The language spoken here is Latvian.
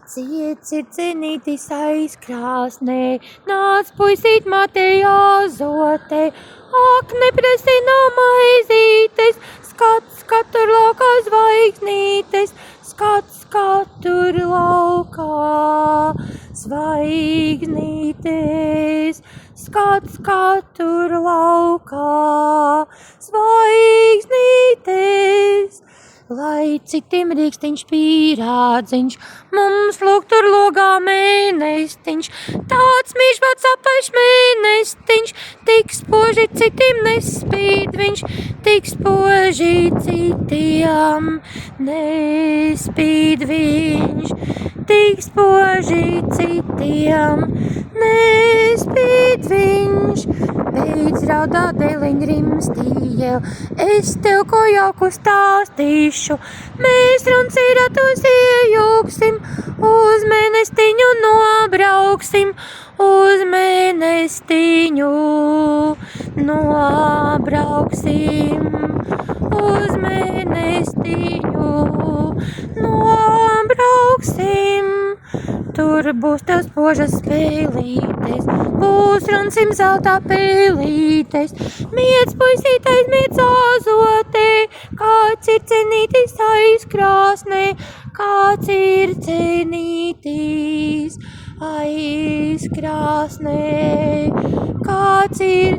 Ciets ir cenītis aizkrāsnē, nāc puisīt matei azotē, ak, nepresti nav maizītes, skats, tur laukā zvaigznītes, skats, tur laukā zvaigznītes, skats, tur laukā zvaigznītes. Lai citiem rīkstiņš pīrādziņš, mums lūk tur logā mēnestiņš, tāds mīžbāts apaļš mēnestiņš, tik spoži citiem nespīd viņš, tik spoži citiem nespīd viņš, tik spoži citiem nespīd viņš. Beidz raudāt, dēliņ rimstīja, es tev ko jauku stāstīšu, mēs runcīratus iejūksim, uz mēnestiņu nobrauksim, uz mēnestiņu nobrauksim, uz mēnestiņu nobrauksim. Tur būs tev spožas spēlītes, būs runcim zeltā pēlītes, miec puisītais, miec azotē, kāds ir cenītis aizkrāsnē, kāds ir cenītis aizkrāsnē, kāds ir